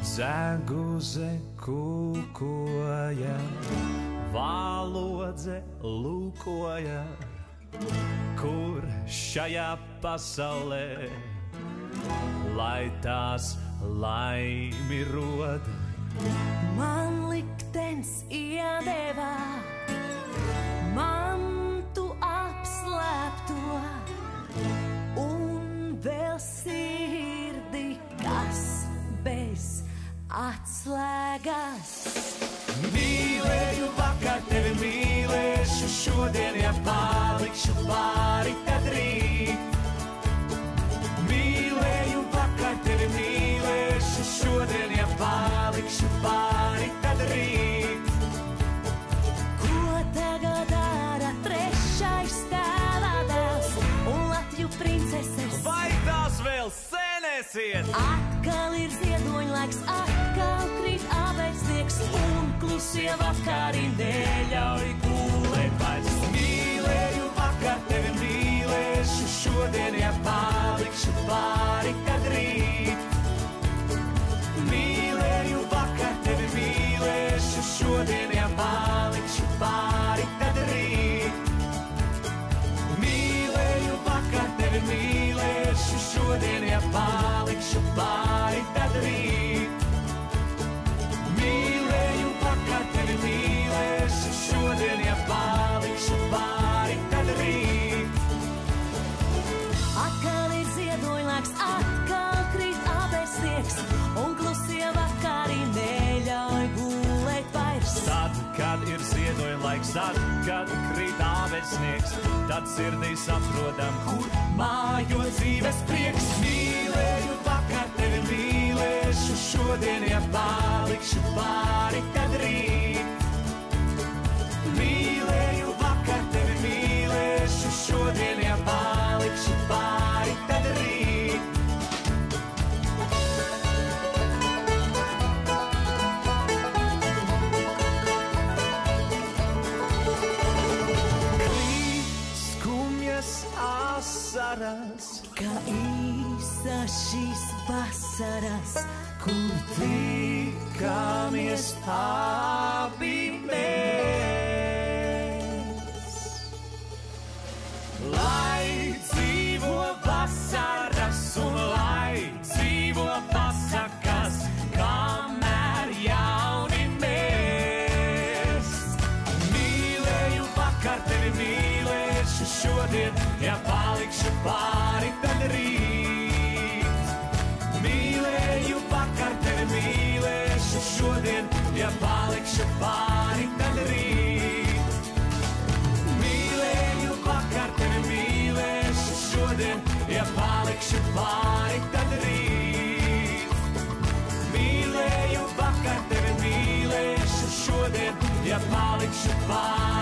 Dzeguze kūkoja, valodze lūkoja, kur šajā pasaulē, lai tās laimi rod. Man liktenis iedeva mantu apslēpto un vēl sirdi, kas bez atslēgas. Mīlēju vakar tevi, mīlēšu šodien, ja palikšu pāri, tad rīt. Mīlēju vakar tevi, mīlēšu šodien, ja palikšu pāri, tad rīt. Ko tagad dara trešais tēva dēls un Latviju princeses? Vai tās vēl sēnēsiet? Atkal ir ziedoņlaiks, atkal krīt ābeļsniegs un klusie vakari neļauj gulēt vairs. Mīlēju vakar tevi, mīlēšu šodien, ja palikšu pāri, tad rīt. Mīlēju vakar tevi, mīlēšu šodien, ja palikšu pāri, tad rīt. Mīlēju vakar tevi, mīlēšu šodien, ja palikšu pāri, tad rīt. Mīlēju vakar tevi, mīlēšu šodien, ja palikšu pāri, tad rīt. Atkal ir ziedoņlaiks, atkal krīt ābeļsniegs un klusie vakari neļauj gulēt vairs. Tad, kad ir ziedoņlaiks, tad, kad krīt ābeļsniegs, tad sirdī saprotam, kur mājo dzīves prieks. Mīlēju vakar tevi, mīlēšu šodien, ja palikšu pāri, tad rīt. Mīlēju vakar tevi, mīlēšu šodien, ja palikšu pāri, tad rīt. Asaras, kā īsa šīs vasaras, kur tikamies abi mēs. Lai dzīvo vasaras un lai dzīvo pasakas, kamēr jauni mēs. Mīlēju vakar tevi, mīlēšu šodien, ja palikšu pāri, tad rīt. Mīlēju vakar tevi, mīlēšu šodien, ja palikšu pāri, tad rīt. Mīlēju vakar tevi, mīlēšu šodien, ja palikšu pāri, tad rīt. Mīlēju vakar tevi, mīlēšu šodien, ja palikšu pāri.